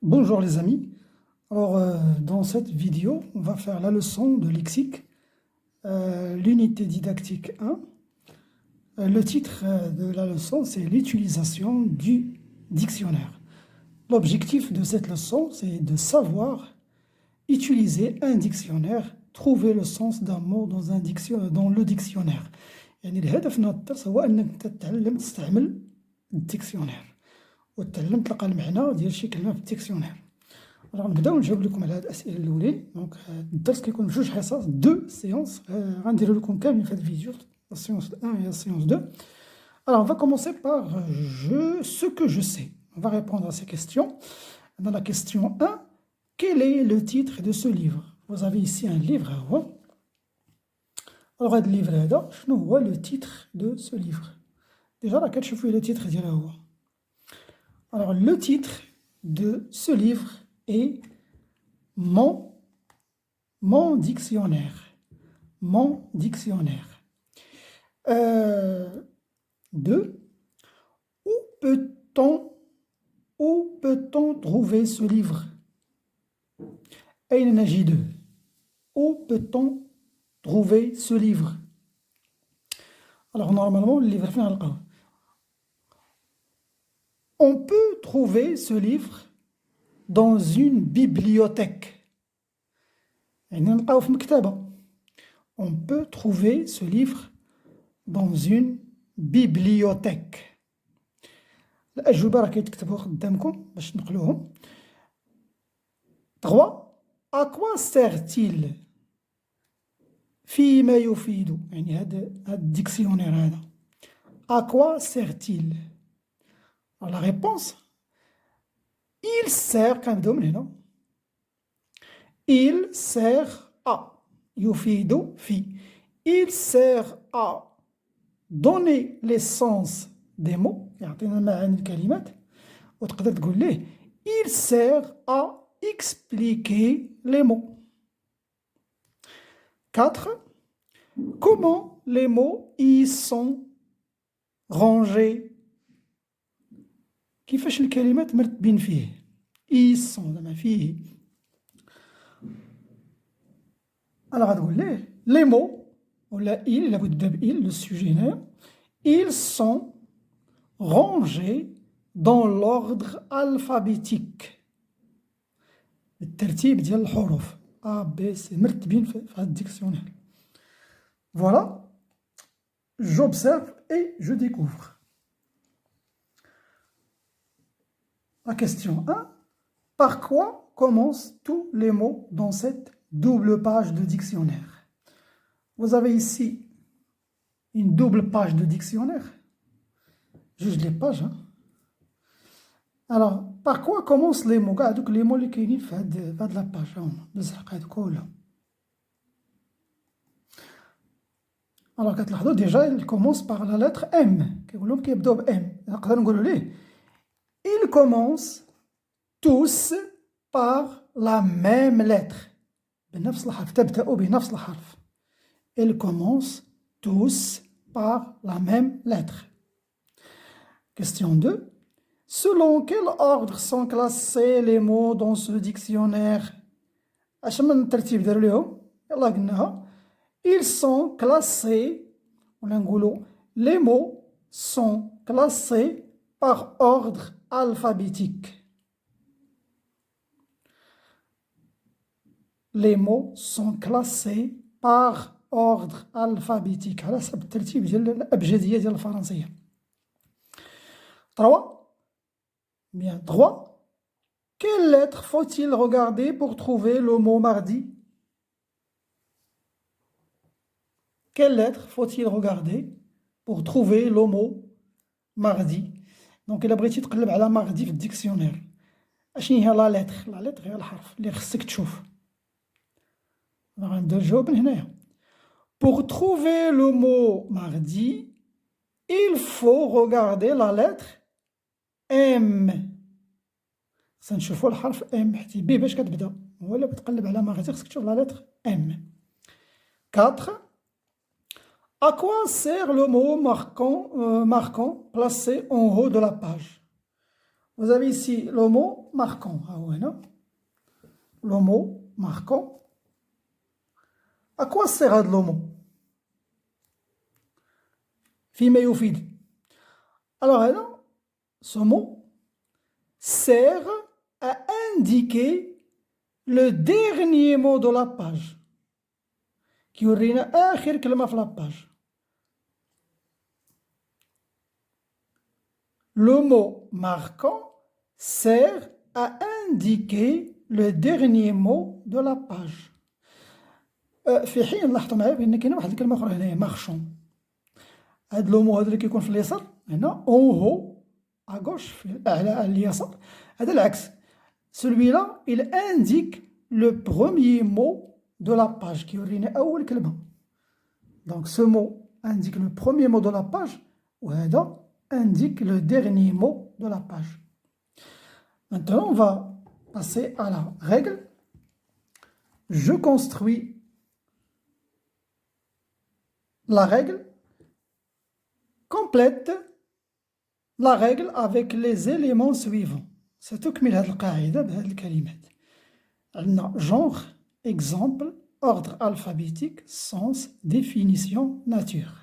Bonjour les amis. Dans cette vidéo, on va faire la leçon de lexique, l'unité didactique 1. Le titre de la leçon, c'est l'utilisation du dictionnaire. L'objectif de cette leçon, c'est de savoir utiliser un dictionnaire, trouver le sens d'un mot dans le dictionnaire. يعني الهدف من الدرس هو أنك تتعلم تستعمل الديكسيونير وتتعلم تلقى المعنى ديال شي كلمة في الديكسيونير. نبداو نجاوب لكم على هاد الاسئله الاولين. دونك الدرس كيكون في جوج حصص دو سيونس، غنديرو لكم كاملين في هاد الفيديو، la séance 1 et la séance 2. Alors on va commencer par ce que je sais. On va répondre à ces questions. Dans la question 1, quel est le titre de ce livre? Vous avez ici un livre. Alors هاد الليفر هذا شنو هو le titre de ce livre? Déjà راه كتشوفوا le titre ديالها هو. Alors le titre de ce livre et mon dictionnaire. Mon dictionnaire. 2. Où peut-on trouver ce livre? أين نجده? Où peut-on trouver ce livre? Alors normalement le livre فين نلقاوه? On peut trouver ce livre dans une bibliothèque. يعني نلقاوه في مكتبة. On peut trouver ce livre dans une bibliothèque. الأجوبة راه كيتكتبوا قدامكم باش تنقلوهم. 3. À quoi sert-il? فيما يفيد. يعني هذا الديكسيونير هذا. À quoi sert-il? Alors la réponse, il sert, كنبداو من هنا. Il sert à يفيد في. Il sert à donner les sens des mots. يعطينا معاني الكلمات. وتقدر تقول ليه il sert à expliquer les mots. 4. Comment les mots y sont rangés? كيفاش الكلمات مرتبين فيه؟ y sont زعما فيه. Alors غتقول ليه les mots ولا il لابد بإل le sujet هنا ils sont rangés dans l'ordre alphabétique. الترتيب ديال الحروف A, B, C مرتبين في هذا الديكسيونير. Voilà, j'observe et je découvre. La question 1. Par quoi commencent tous les mots dans cette double page de dictionnaire? Vous avez ici une double page de dictionnaire. Juste les pages. Hein? Alors, par quoi commencent les mots? Donc, les mots qui sont de la page. Alors, déjà, il commence par la lettre M. Ils commencent tous par la même lettre. Ils commencent tous par la même lettre. Question 2. Selon quel ordre sont classés les mots dans ce dictionnaire? Ils sont classés, les mots sont classés par ordre alphabétique. Les mots sont classés par ordre alphabétique. على حسب الترتيب ديال الأبجدية ديال الفرنسية. 3. Bien, 3. Quelle lettre faut-il regarder pour trouver le mot mardi? Quelle lettre faut-il regarder pour trouver le mot mardi? Donc إلا بغيتي تقلب على mardi في الديكسيونير أشني هي لا لتر؟ لا لتر هي الحرف اللي خصك تشوف. غندير الجواب من هنايا. Pour trouver le mot mardi, il faut regarder la lettre M. سنشوفوا الحرف M حيت B باش كتبدا ولا بتقلب على mardi خصك تشوف la lettre M. 4. À quoi sert le mot marquant placé en haut de la page? Vous avez ici le mot marquant. Le mot marquant. À quoi sert le mot? فيما يفيد. Alors, ce mot sert à indiquer le dernier mot de la page. كيورينا آخر كلمة في la page. Le mot marquant sert à indiquer le dernier mot de la page. في حين لاحظوا معايا بأن كاينة واحد الكلمة أخرى هنايا مارشون. هاد لو مو هذا اللي كيكون في اليسار هنا اون هو à gauche في الأعلى على اليسار هذا العكس. Celui-là il indique le premier mot de la page كيورينا أول كلمة. Donc ce mot indique le premier mot de la page وهذا indique le dernier mot de la page. Maintenant, on va passer à la règle. Je construis la règle, complète la règle avec les éléments suivants. ستكمل هذه القاعدة بهذه الكلمات. عندنا genre, exemple, ordre alphabétique, sens, définition, nature.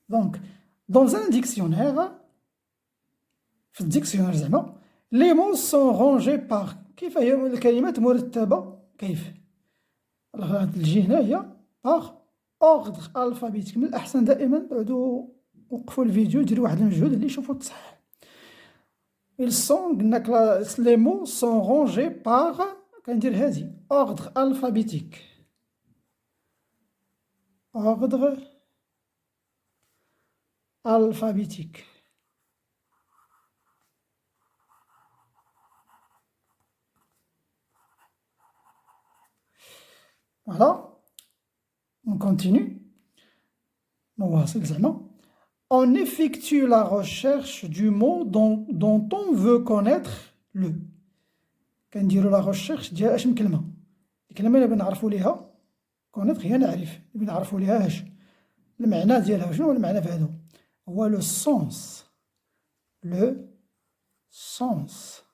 Donc, dans un dictionnaire, في الديكسيونير زعما les mots sont rangés par كيف هي الكلمات مرتبة كيف الجي هنا هي par ordre alphabétique. من الأحسن دائما بعدو وقفوا الفيديو ديروا واحد المجهود اللي يشوفوا التصحيح. ils sont قلنا les mots sont rangés par كندير هذه ordre alphabétique. ordre alphabétique. Voilà, on continue. On effectue la recherche du mot dont on veut connaître le. كنديروا la recherche ديال اش من كلمة. الكلمة اللي بنعرفوا ليها connaître هي نعرف، اللي بنعرفوا ليها اش المعنى ديالها. شنو هو المعنى في هذا؟ هو le sens. Le sens.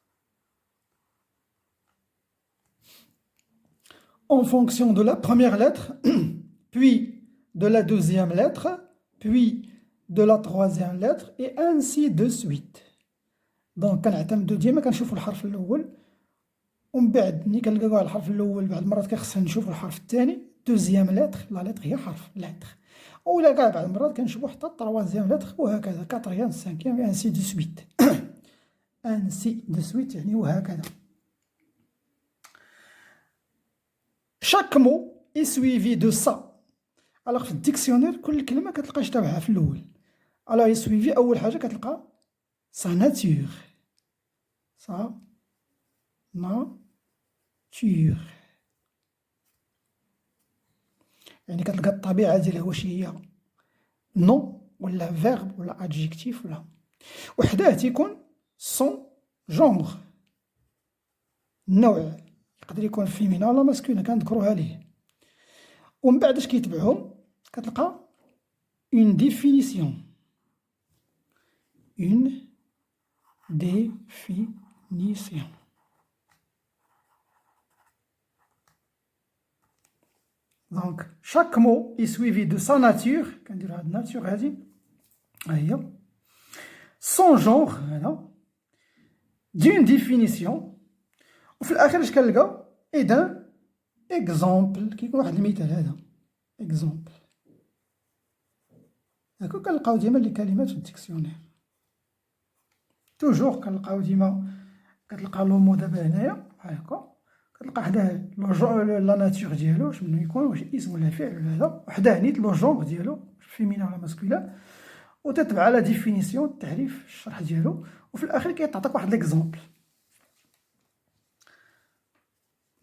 En fonction de la première lettre, puis de la deuxième lettre, puis de la troisième lettre, et ainsi de suite. Donc, كنعتمدو ديما كنشوفو الحرف الأول، ومن بعد ملي كنلقاو على الحرف الأول بعض المرات كنخصنا نشوفو الحرف الثاني، دوزيام لتر، لا لتر هي حرف لتر، ولا كاع بعض المرات كنشوفو حتى التروازيام لتر، وهكذا كاتريام سانكيام انسي دو سويت. انسي دو سويت يعني وهكذا. Chaque mot est suivi de ça. Alors في الديكسيونير كل كلمة كتلقى اش تابعها في الأول. Alors est suivi أول حاجة كتلقى sa nature. sa nature. يعني كتلقى الطبيعة ديالها واش هي نو ولا فيرب ولا ادجيكتيف ولا. وحداه تيكون سون جونغ، النوع يقدر يكون فيمينا ولا ماسكولين كنذكروها ليه. ومن بعد اش كيتبعهم كتلقى اون ديفينيسيون. اون ديفينيسيون. Donc, chaque mot est suivi de sa nature. كنديرو هاد nature هادي ها هي. Son genre هذا. D'une définition. وفي الأخير اش كنلقاو؟ et d'un exemple. كيكون واحد المثال هذا. exemple. هاكا كنلقاو ديما لي كلمات في الديكسيونير. توجور كنلقاو ديما كتلقى لو مو دابا هنايا هاكا. كتلقى حداه لا ناتور ديالو واش منو يكون، واش اسم ولا فعل ولا هذا، وحداه نيت لو جونغ ديالو فيمينا ولا ماسكولين، وتتبع لا ديفينيسيون التعريف الشرح ديالو، وفي الاخير كيعطيك واحد ليكزومبل.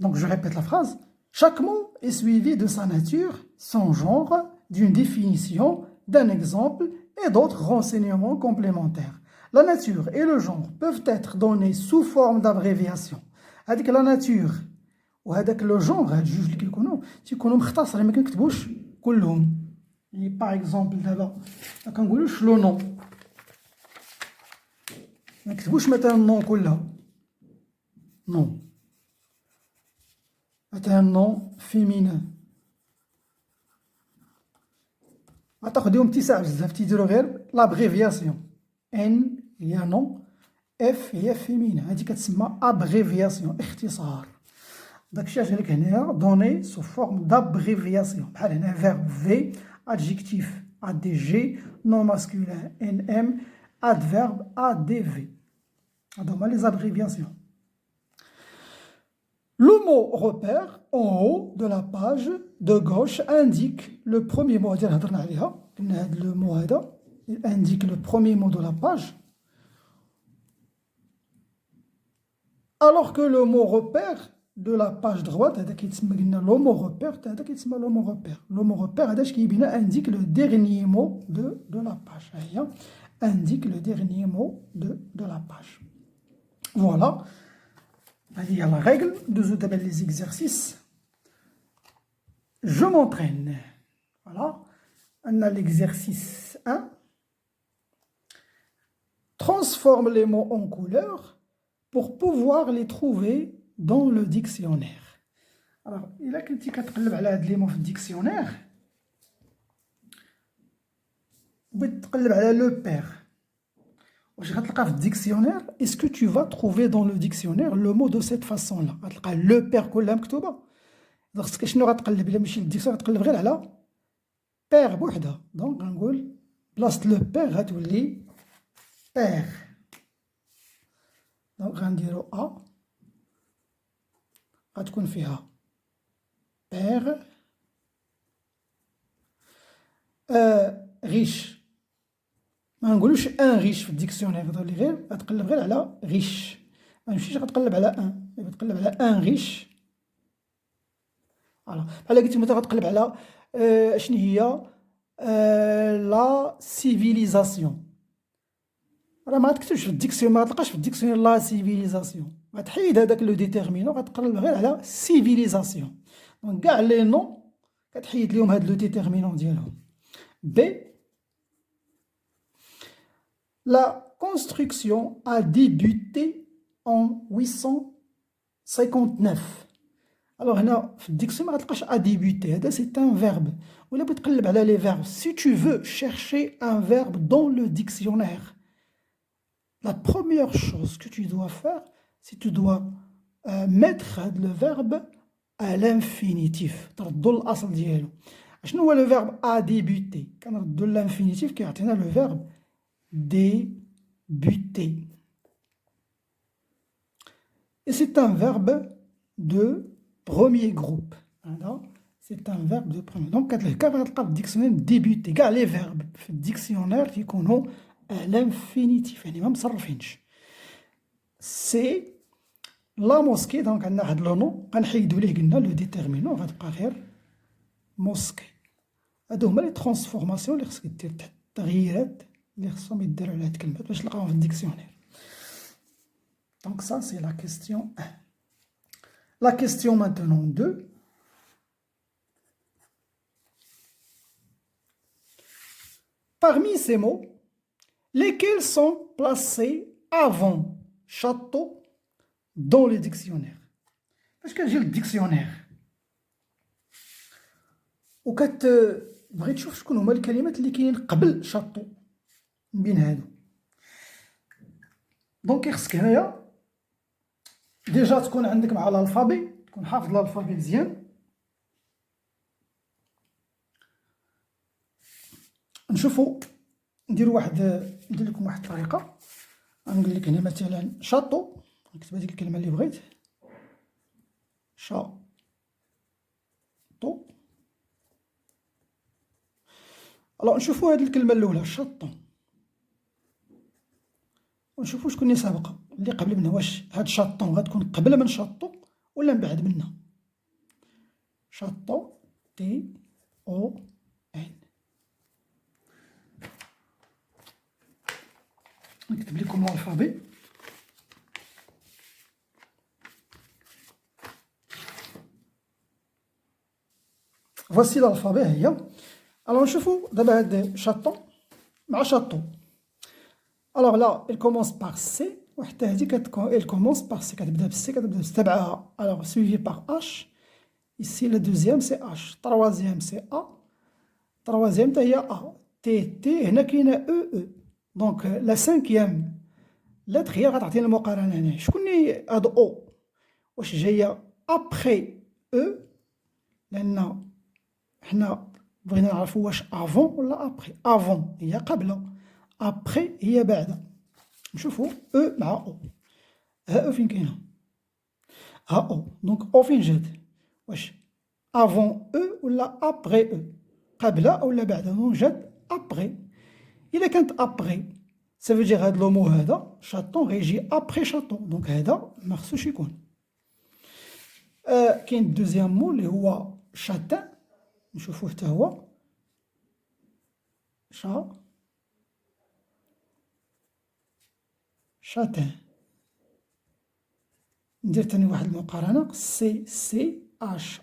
Donc je répète la phrase. Chaque mot est suivi de sa nature, son genre, d'une définition, d'un exemple et d'autres renseignements complémentaires. La nature et le genre peuvent être donnés sous forme d'abréviation. هذيك لا ناتور وهذاك لو جونغ، هاد الجوج اللي تيكونوا مختصرين ما كنكتبوش كلهم. يعني باغ اكزومبل دابا ما كنقولوش لو نو، ما نكتبوش مثلا نون كلها، نون، مثلا نون فيمينان، غتاخديهم تيساع بزاف، تيديرو غير لابغيفياسيون، ان هي نون، اف هي فيمينان، هادي كتسمى ابغيفياسيون، اختصار. داكشي اش لك هنايا دوني سو فورم d'abréviation، بحال هنا فيرب في، adjectif adg، non masculin nm، adverbe adv. هادو هما لي زابريفياسيون. Le mot repère en haut de la page de gauche indique le premier mot. هادي هضرنا عليها، قلنا هاد لو مو هذا il indique le premier mot de la page, alors que le mot repère de la page droite هذا كيتسمى قلنا لو مو repère، هذا كيتسمى لو مو repère. لو مو repère هذا اش كيبين indique le dernier mot de la page. هي indique le dernier mot de la page. Voilà. هذه هي لا ريغل. ندوزو دابا لي زيكزارسيس. Je m'entraîne. Voilà. On a l'exercice 1. Transforme les mots en couleurs pour pouvoir les trouver dans le dictionnaire. Alors, إلا كنتي كتقلب على هاد لي مو في الديكسيونير، بغيت تقلب على لو بير، واش غتلقى في الديكسيونير؟ est-ce que tu vas trouver dans le dictionnaire le mot de cette façon là؟ غتلقى لو بير كلها مكتوبة. خصك شنو غتقلب؟ إلا مشيت للديكسيونير غتقلب غير على بير بوحدها. دونك غنقول بلاصة لو بير غتولي بير. دونك غنديرو أ غتكون فيها بير. ريش ما نقولوش ان ريش في الديكسيونير، غتولي غير غتقلب غير على ريش، ما تمشيش غتقلب على ان، غتقلب على ان ريش. فوالا بحال قلتي مثلا غتقلب على شنو هي لا سيفيليزاسيون، راه ما غتكتبش في الديكسيونير، ما غتلقاش في الديكسيونير لا سيفيليزاسيون، غتحيد هذاك لو ديتيرمينون غتقلب غير على سيفيليزاسيون. دونك كاع لي نون كتحيد ليهم هاد لو ديتيرمينون ديالهم. B. La construction a débuté en 859. Alors هنا في الديكسيون ما غتلقاش a débuté، هذا c'est un verbe. ولا بغيت تقلب على les verbes, si tu veux chercher un verbe dans le dictionnaire, la première chose que tu dois faire, c'est tu dois mettre le verbe à l'infinitif، تردو الأصل ديالو. شنو هو لو فيرب ا ديبوتي؟ كنردو لانفينيتيف كيعطينا لو فيرب ديبوتي. Et c'est un verbe de premier groupe. هذا c'est un verbe de premier. دونك كتلقى في الديكسيونير ديبوتي، كاع لي فيرب في الديكسيونير كيكونوا لانفينيتيف، يعني ما مصرفينش. سي لا موسكي، دونك عندنا واحد لو نو غنحيدو ليه قلنا لو ديتيرمينون، غتبقى غير موسكي. هادو هما لي ترانسفورماسيون اللي خصك دير، التغييرات اللي خصهم يديرو على هاد الكلمات باش تلقاهم في الديكسيونير. دونك سا سي لا كيستيون 1. لا كيستيون مانتونون 2. Parmi ces mots, lesquels sont placés avant château dans le dictionnaire؟ فاش كتجي للديكسيونير بغيت تشوف شكون هما الكلمات اللي كاينين قبل شاطو من بين هادو، دونك خصك هنايا ديجا تكون عندك مع الالفابي، تكون حافظ الالفابي مزيان. نشوفو ندير لكم واحد الطريقه. غنقول لك هنا مثلا شاطو، نكتب هذيك الكلمه اللي بغيت، شاطو. الوغ نشوفو هاد الكلمه الاولى شاطون، ونشوفو شكون اللي سابقه اللي قبل منها، واش هاد شاطون غتكون قبل من شاطو ولا من بعد منها. شاطو تي او ان. نكتب لكم الالفابي. فواسي الالفابي هي. الوغ نشوفو دابا هاد شاطون مع شاطو. الوغ لا il commence par C وحتى هادي il commence par C كتبدا بالسي كتبدا بالسي تبعها الوغ suivi par H. Ici le deuxième c'est H, troisième c'est A, troisième حتى هي A. T هنا كاينة E. دونك لا سانكيام لتر هي غتعطينا المقارنة هنا. شكون اللي هاد أو؟ واش جاية أبخي أو؟ لأن حنا بغينا نعرفو واش أفون ولا أبخي. أفون هي قبل، أبخي هي بعد. نشوفو أو مع أو. ها أو فين كاينة؟ ها أو. دونك أو فين جات؟ واش أفون أو ولا أبغي أو؟ قبل ولا بعد؟ دونك جات أبغي. إلا كانت أبغي ça veut dire هاد لو مو هذا شاطون غيجي أبخي شاطون، دونك هذا مخصوش يكون. كاين الدوزيام مو اللي هو شاتان، نشوفوه حتى هو شاتان. ندير تاني واحد المقارنة سي اش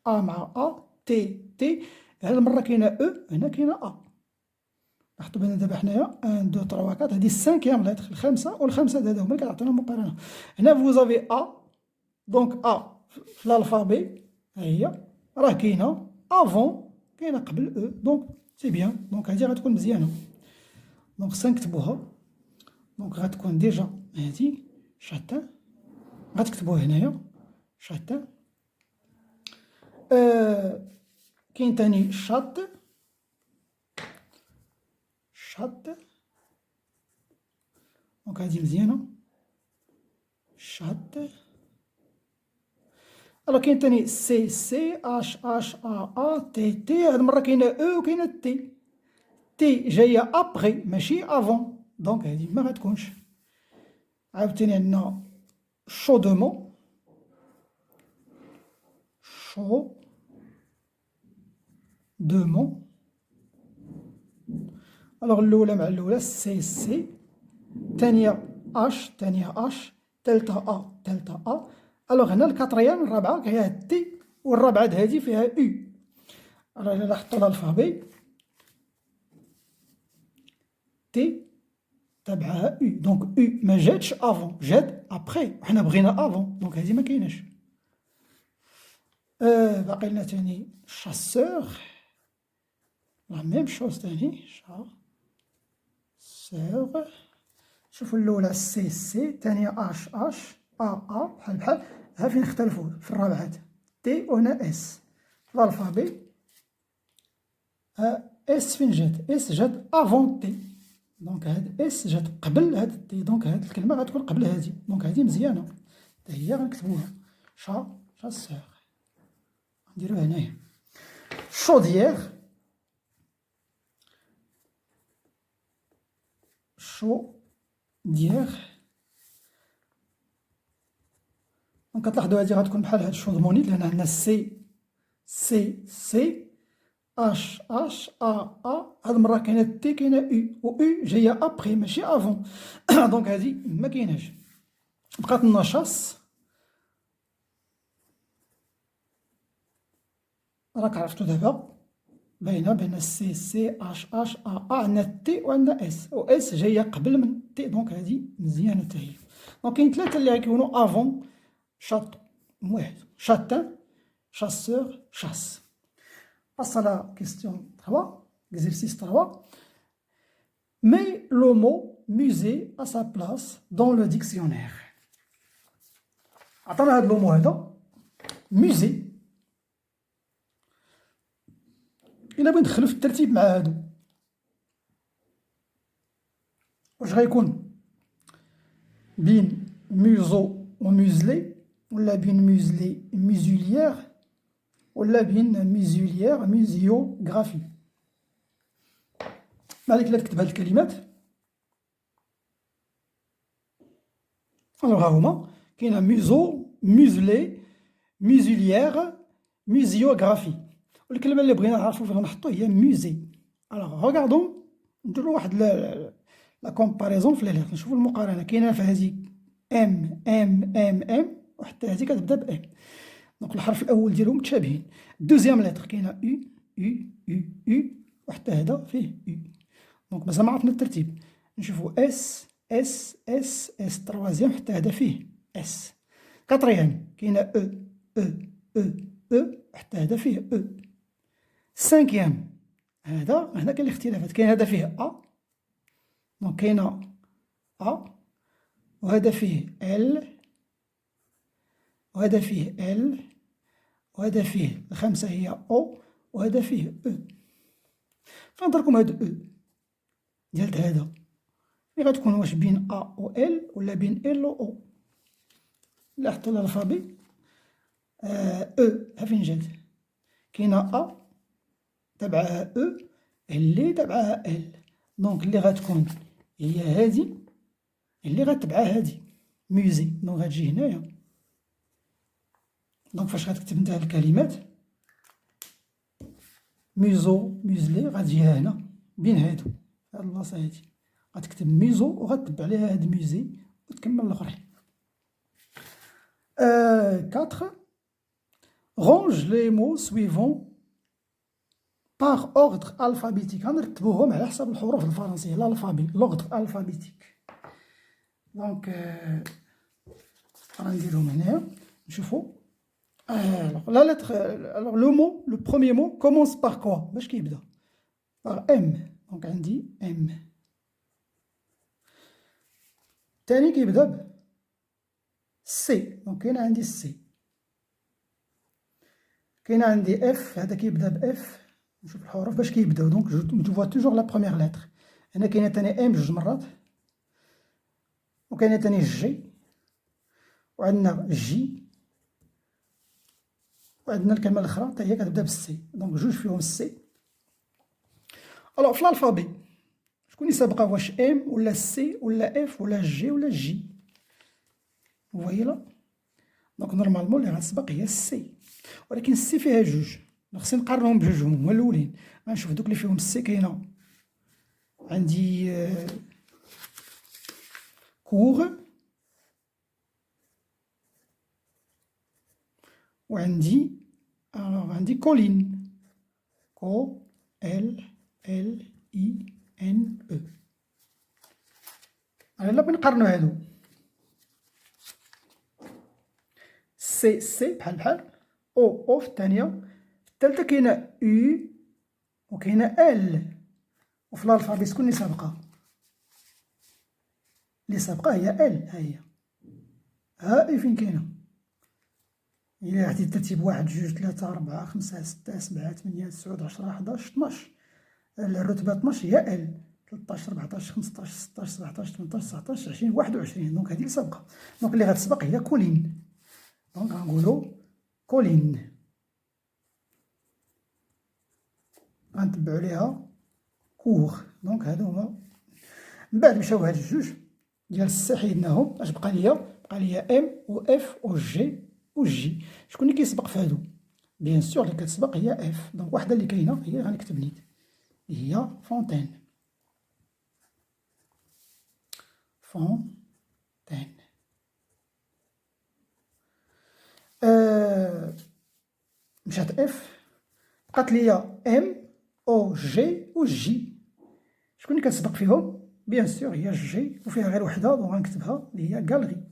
ا مع ا تي. هاد المرة كاينة او، هنا كاينة ا. لاحظتوا بان دابا حنايا 1 2 3 4 هادي السانكيام لتر الخامسة، والخمسة هادو هما اللي كيعطيونا المقارنة. هنا فوزافي ا، دونك ا في الالفابي ها هي راه كاينة افون، كاينة قبل او، دونك سي بيان. دونك هادي غتكون مزيانة، دونك خصنا نكتبوها. دونك غتكون ديجا هادي شاتان، غتكتبوه هنايا شاتان. كاين تاني شات، دونك هادي مزيانة شات. الوغ كاين تاني سي اش ا تي. هاد المرة كاينة او وكاينة تي جاية ابغي ماشي افون، دونك هادي ما غتكونش. عاوتاني عندنا شودمون، الوغ الأولى مع الأولى سي، الثانية اش تالتة ا. الوغ هنا الكاتريام الرابعة هي تي، والرابعة هادي فيها او. راه إلا لاحظتو الألفابي تي تبعها او، دونك او ما جاتش افون، جات ابخي، وحنا بغينا افون، دونك هادي ما كايناش. باقي لنا تاني شاسور، لا ميم شوز تاني شاسور. شوفو الأولى سي، الثانية اش ا بحال ها فين اختلفو في الرابعات تي وهنا اس. في الألفابي اس فين جات؟ اس جات افون تي، دونك هاد اس جات قبل هاد تي، دونك هاد الكلمة غتكون قبل هادي، دونك هادي مزيانة حتى هي غنكتبوها شاسور. نديروها هنايا شوديير، دونك كتلاحظوا هادي غتكون بحال هاد الشودمونيت، لأن عندنا سي اش ا هاد المرة كاينة تي كاينة او، و او جاية ابخي ماشي افون، دونك هادي ما كايناش. بقات لنا شاس، راك عرفتو دابا باينة بين سي اش ا عندنا تي وعندنا اس، و اس جاية قبل من تي، دونك هادي مزيانة حتى هي. دونك كاين ثلاثة اللي غيكونو افون شاطو، واحد شاتان chasseur chasse. Passe à la question 3, exercice 3. Mets le mot musée à sa place dans le dictionnaire. عطانا هاد لو مو هذا musée، إلا بغيت ندخلو في الترتيب مع هادو واش غيكون بين ميزو وميزلي، ولا بين ميزلي ميزوليير، ولا بين ميزوليير ميزيوغرافي؟ مالك إلا تكتب هاد الكلمات. الوغ ها هما كاينة ميزو ميزلي ميزوليير ميزيوغرافي، والكلمة اللي بغينا نعرفو فين نحطو هي موزي. الوغ ريغاردون نديرو واحد لا كومباريزون في لي ليتر، نشوفو المقارنة. كاينة في هذه ام وحتى هذه كتبدا ب ام، دونك الحرف الأول ديالهم متشابهين. الدوزيام ليتر كاينة او وحتى هذا فيه او، دونك مازال ما عرفنا الترتيب. نشوفوا اس اس اس اس تروازيام حتى هذا فيه اس. كاتريام كاينه او او او او حتى هذا فيه او. سانكيام هذا هنا كاين الاختلافات، كاين هذا فيه ا دونك كاينه ا، وهذا فيه ال، وهذا فيه ال، وهذا فيه الخامسة هي او، وهذا فيه او. فنضركم هاد او ديال هذا اللي غتكون واش بين ا و ال ولا بين ال و او. لاحظتوا الالفابي او ها فين جات، كاينه ا تبعها او، اللي تبعها ال، دونك اللي غتكون هي هادي اللي غتبعها هادي ميوزي، دونك غتجي هنايا. دونك فاش غتكتب نتا هاد الكلمات ميزو ميزلي غتجي هنا بين هادو، هاد البلاصة هادي غتكتب ميزو وغتبع عليها هاد ميوزي وتكمل الآخرين. 4 range les mots suivants par ordre alphabétique. غنرتبوهم على حسب الحروف الفرنسية، الألفابي، l'ordre alphabétique. دونك غنديرهم هنايا نشوفو. Alors, la lettre, alors le mot, le premier mot commence par quoi? باش كيبدا par M. Donc عندي M. الثاني كيبدا ب C. Donc كاين عندي C. كاين عندي F. هذا كيبدا ب F. نشوف الحروف باش كيبداو. دونك جو فوا توجور لا بروميير لتر. هنا كاينه ثاني M جوج مرات، وكاينه ثاني G، وعندنا J، وعندنا الكلمة الأخرى حتى هي كتبدا بالسي. دونك جوج فيهم السي. ألوغ في الألفابي شكون اللي سابقه، واش ام ولا سي ولا اف ولا جي ولا جي؟ فوايلا. دونك نورمالمون اللي غتسبق هي السي، ولكن السي فيها جوج، خصني نقارنهم بجوجهم هما الأولين. غنشوف دوك اللي فيهم السي. كاينة عندي كوغ، وعندي عندي كولين، كو ال ال اي ان او. الا بغينا نقارنو هادو سي سي بحال بحال، او او في الثانية، في الثالثة كاينة او وكاينة ال. وفي الالفابي شكون اللي سابقة؟ اللي سابقة هي ال. ها هي، ها اي فين كاينة؟ إلا عطيت الترتيب 1 2 3 4 5 6 7 8 9 10 11 12، الرتبة 12 هي ال، 13 14 15 16 17 18 19 20 21. دونك هذه اللي سابقة. دونك اللي غتسبق هي كولين. دونك غنقولو كولين، غنتبعو عليها كوغ. دونك هادو هما. من بعد مشاو هاد الجوج ديال السي حيدناهم. اش بقى ليا؟ بقى ليا ام و اف و جي و جي. شكون اللي كيسبق في هادو؟ بيان سور اللي كتسبق هي اف. دونك واحدة اللي كاينة هي اللي غنكتب نيت، هي فونتين. فونتين. مشات اف، بقات ليا ام او جي و جي. شكون اللي كتسبق فيهم؟ بيان سور هي جي، وفيها غير وحده دونك غنكتبها اللي هي غالغي.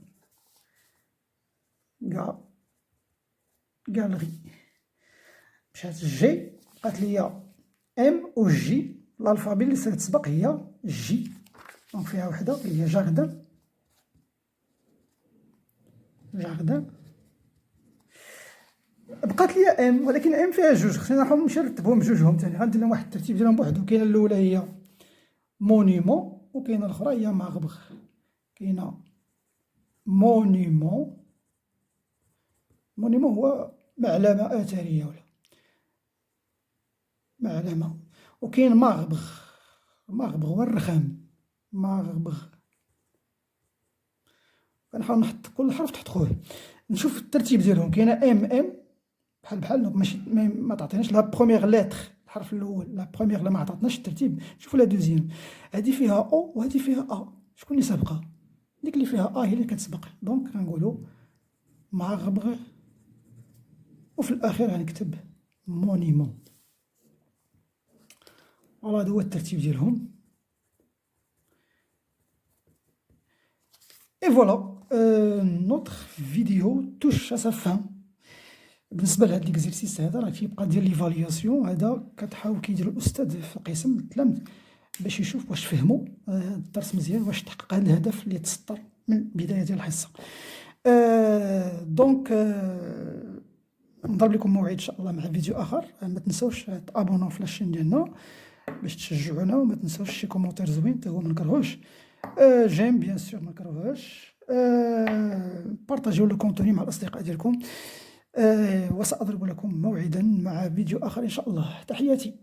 غالغي. مشات جي، بقات ليا ام و جي. الالفابي اللي ستسبق هي جي، دونك فيها وحده اللي هي جاردان. جاردان. بقات ليا ام، ولكن ام فيها جوج، خصني نمشي نرتبهم بجوجهم ثاني. غندير لهم واحد الترتيب ديالهم بوحدو. كاينه الاولى هي مونيمون، وكاينه الاخرى هي مغبغ. كاينه مونيمون. مونيمون هو معلمة أثرية ولا معلمة. وكاين مغبغ. مغبغ هو الرخام. مغبغ. كنحاول نحط كل حرف تحت خوه. نشوف الترتيب ديالهم. كاينه ام بحال بحال، دونك ماشي ما تعطيناش لا بروميير لتر الحرف الاول، لا بروميير لا ما عطاتناش الترتيب. شوفوا لا دوزيام، هادي فيها او وهادي فيها ا. شكون اللي سابقه؟ ديك اللي فيها ا هي اللي كتسبق. دونك غنقولو مغبغ، وفي الاخير غنكتب مونيمون. فوالا هذا هو الترتيب ديالهم. Et voilà, notre vidéo touche à sa fin. بالنسبة لهاد ليكزيرسيس هذا راه كيبقى ديال ليفالياسيون، هذا كتحاول كيدير الأستاذ في القسم التلامذ باش يشوف واش فهموا الدرس مزيان، واش تحقق هاد الهدف اللي تسطر من بداية ديال الحصة. دونك نضرب لكم موعد إن شاء الله مع فيديو آخر. ما تنساوش تابوناو في لاشين ديالنا باش تشجعونا، وما تنساوش شي كومونتير زوين تا هو ما نكرهوش، جيم بيان سور ما نكرهوش، بارطاجيو لو كونتوني مع الأصدقاء ديالكم. وسأضرب لكم موعدا مع فيديو آخر إن شاء الله. تحياتي.